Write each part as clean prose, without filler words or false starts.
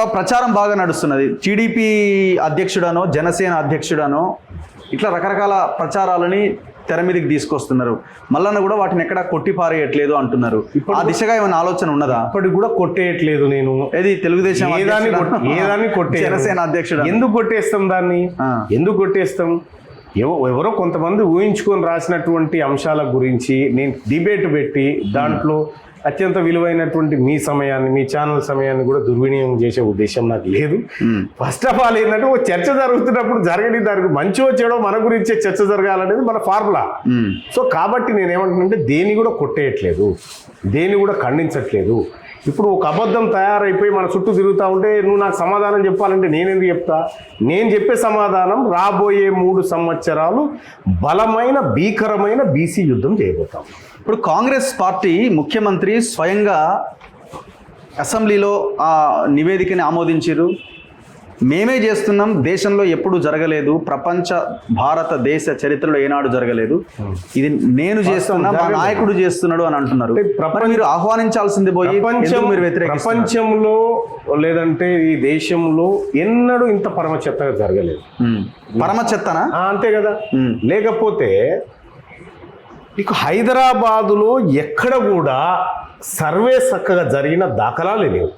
ఒక ప్రచారం బాగా నడుస్తున్నది. టీడీపీ అధ్యక్షుడనో జనసేన అధ్యక్షుడనో ఇట్లా రకరకాల ప్రచారాలని తెర మీదకి తీసుకొస్తున్నారు. మల్లన్న కూడా వాటిని ఎక్కడా కొట్టిపారేయట్లేదు అంటున్నారు. ఆ దిశగా ఏమైనా ఆలోచన ఉన్నదా? ఇప్పటికి కూడా కొట్టేయట్లేదు. నేను ఏది తెలుగుదేశం ఏదాన్ని కొట్టే జనసేన అధ్యక్షుడు ఎందుకు కొట్టేస్తాం? దాన్ని ఎందుకు కొట్టేస్తాం? ఎవరో కొంతమంది ఊహించుకొని రాసినటువంటి అంశాల గురించి నేను డిబేట్ పెట్టి దాంట్లో అత్యంత విలువైనటువంటి మీ సమయాన్ని, మీ ఛానల్ సమయాన్ని కూడా దుర్వినియోగం చేసే ఉద్దేశం నాకు లేదు. ఫస్ట్ ఆఫ్ ఆల్ ఏంటంటే ఓ చర్చ జరుగుతున్నప్పుడు జరగని దానికి మంచి వచ్చేయడం మన గురించే చర్చ జరగాలనేది మన ఫార్ములా. సో కాబట్టి నేనేమంటున్నానంటే దేన్ని కూడా కొట్టేయట్లేదు, దేన్ని కూడా ఖండించట్లేదు. ఇప్పుడు ఒక అబద్ధం తయారైపోయి మన చుట్టూ తిరుగుతూ ఉంటే నువ్వు నాకు సమాధానం చెప్పాలంటే నేనెందుకు చెప్తా? నేను చెప్పే సమాధానం రాబోయే 3 సంవత్సరాలు బలమైన భీకరమైన బీసీ యుద్ధం చేయబోతాం. ఇప్పుడు కాంగ్రెస్ పార్టీ ముఖ్యమంత్రి స్వయంగా అసెంబ్లీలో ఆ నివేదికని ఆమోదించారు. మేమే చేస్తున్నాం, దేశంలో ఎప్పుడు జరగలేదు, భారతదేశ చరిత్రలో ఏనాడు జరగలేదు, ఇది నేను చేస్తున్నా, మా నాయకుడు చేస్తున్నాడు అని అంటున్నారు. మీరు ఆహ్వానించాల్సింది పోయి మీరు ప్రపంచంలో లేదంటే ఈ దేశంలో ఎన్నడూ ఇంత పరమ చెత్తగా జరగలేదు. పరమ చెత్తనా? అంతే కదా. లేకపోతే ఇక హైదరాబాదులో ఎక్కడ కూడా సర్వే చక్కగా జరిగిన దాఖలాలే లేవు.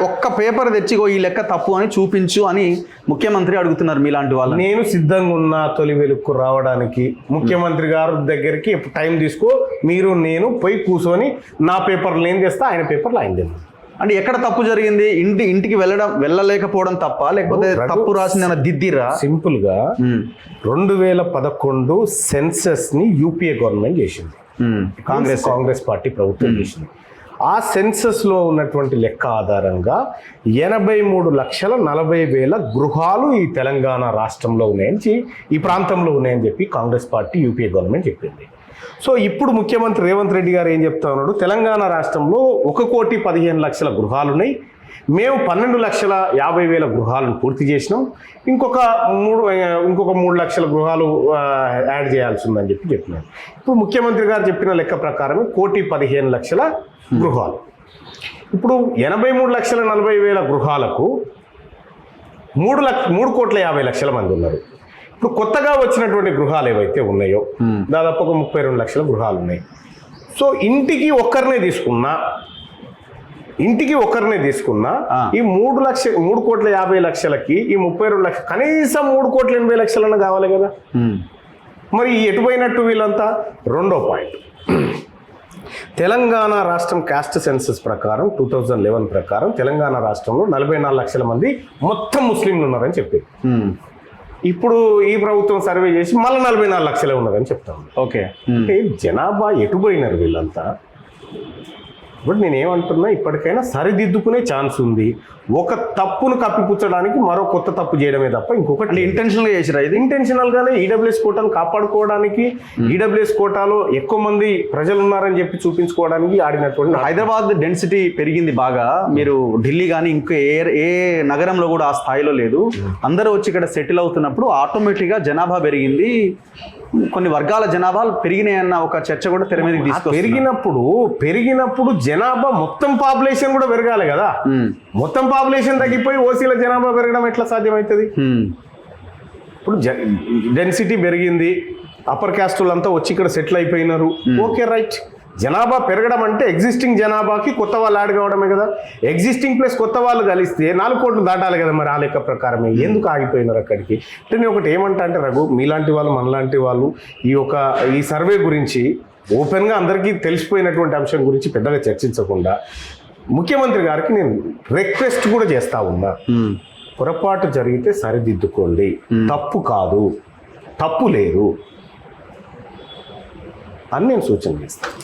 ఒక్క పేపర్ తెచ్చి ఈ లెక్క తప్పు అని చూపించు అని ముఖ్యమంత్రి అడుగుతున్నారు మీలాంటి వాళ్ళు. నేను సిద్ధంగా ఉన్నా తొలి వెలుక్కు రావడానికి. ముఖ్యమంత్రి గారి దగ్గరికి టైం తీసుకో, మీరు నేను పోయి కూర్చొని నా పేపర్లు నేను తెస్తా, ఆయన పేపర్లు ఆయన తెస్తా. అంటే ఎక్కడ తప్పు జరిగింది? ఇంటికి వెళ్ళలేకపోవడం తప్ప, లేకపోతే తప్పు రాసిన దిద్దిరా? సింపుల్ గా 2011 సెన్సస్ ని యూపీఏ గవర్నమెంట్ చేసింది, కాంగ్రెస్ పార్టీ ప్రభుత్వం చేసింది. ఆ సెన్సస్లో ఉన్నటువంటి లెక్క ఆధారంగా 83,40,000 గృహాలు ఈ తెలంగాణ రాష్ట్రంలో ఉన్నాయని, ఈ ప్రాంతంలో ఉన్నాయని చెప్పి కాంగ్రెస్ పార్టీ యూపీఏ గవర్నమెంట్ చెప్పింది. సో ఇప్పుడు ముఖ్యమంత్రి రేవంత్ రెడ్డి గారు ఏం చెప్తా ఉన్నాడు? తెలంగాణ రాష్ట్రంలో 1,15,00,000 గృహాలు ఉన్నాయి, మేము 12,50,000 గృహాలను పూర్తి చేసినాం, ఇంకొక 3 లక్షల గృహాలు యాడ్ చేయాల్సి ఉందని చెప్పినారు. ఇప్పుడు ముఖ్యమంత్రి గారు చెప్పిన లెక్క ప్రకారం 1,15,00,000 గృహాలు. ఇప్పుడు 83,40,000 గృహాలకు 3,50,00,000 మంది ఉన్నారు. ఇప్పుడు కొత్తగా వచ్చినటువంటి గృహాలు ఏవైతే ఉన్నాయో దాదాపు ఒక 32 లక్షల గృహాలు ఉన్నాయి. సో ఇంటికి ఒక్కరినే తీసుకున్నా ఈ 3,50,00,000కి ఈ 32 లక్షలు కనీసం 3,80,00,000 కావాలి కదా. మరి ఎటుపోయినట్టు వీళ్ళంతా? రెండో పాయింట్, తెలంగాణ రాష్ట్రం క్యాస్ట్ సెన్సస్ ప్రకారం 2011 ప్రకారం తెలంగాణ రాష్ట్రంలో 44 లక్షల మంది మొత్తం ముస్లింలు ఉన్నారని చెప్పారు. ఇప్పుడు ఈ ప్రభుత్వం సర్వే చేసి మళ్ళీ 44 లక్షలే ఉన్నారని చెప్తాను. ఓకే, అంటే జనాభా ఎటుపోయినారు వీళ్ళంతా? ఇప్పుడు నేనేమంటున్నా, ఇప్పటికైనా సరిదిద్దుకునే ఛాన్స్ ఉంది. ఒక తప్పును కప్పిపుచ్చడానికి మరో కొత్త తప్పు చేయడమే తప్ప ఇంకొకటి. ఇంటెన్షనల్గా చేసిరా? ఇది ఇంటెన్షనల్గానే ఈడబ్ల్యూఎస్ కోటాను కాపాడుకోవడానికి, ఈడబ్ల్యూఎస్ కోటాలో ఎక్కువ మంది ప్రజలు ఉన్నారని చెప్పి చూపించుకోవడానికి ఆడినటువంటి. హైదరాబాద్ డెన్సిటీ పెరిగింది బాగా, మీరు ఢిల్లీ కానీ ఇంకో ఏ నగరంలో కూడా ఆ స్థాయిలో లేదు. అందరూ వచ్చి ఇక్కడ సెటిల్ అవుతున్నప్పుడు ఆటోమేటిక్గా జనాభా పెరిగింది, కొన్ని వర్గాల జనాభా పెరిగినాయన్న ఒక చర్చ కూడా తెర మీదకి తీసుకొస్తున్నారు. పెరిగినప్పుడు జనాభా మొత్తం పాపులేషన్ కూడా పెరగాలి కదా. మొత్తం పాపులేషన్ తగ్గిపోయి ఓసీల జనాభా పెరగడం ఎట్లా సాధ్యమవుతుంది? ఇప్పుడు డెన్సిటీ పెరిగింది, అప్పర్ క్యాస్ట్ వాళ్ళంతా వచ్చి ఇక్కడ సెటిల్ అయిపోయినారు. Okay, right. జనాభా పెరగడం అంటే ఎగ్జిస్టింగ్ జనాభాకి కొత్త వాళ్ళు యాడ్ కావడమే కదా. ఎగ్జిస్టింగ్ ప్లస్ కొత్త వాళ్ళు కలిస్తే 4 కోట్లు దాటాలి కదా. మరి ఆ లెక్క ప్రకారమే ఎందుకు ఆగిపోయినారు అక్కడికి? అంటే నేను ఒకటి ఏమంటా అంటే, రఘు, మీలాంటి వాళ్ళు మనలాంటి వాళ్ళు ఈ సర్వే గురించి ఓపెన్గా అందరికీ తెలిసిపోయినటువంటి అంశం గురించి పెద్దగా చర్చించకుండా ముఖ్యమంత్రి గారికి నేను రిక్వెస్ట్ కూడా చేస్తా ఉన్నా, పొరపాటు జరిగితే సరిదిద్దుకోండి, తప్పు కాదు, తప్పు లేదు అని నేను సూచన చేస్తాను.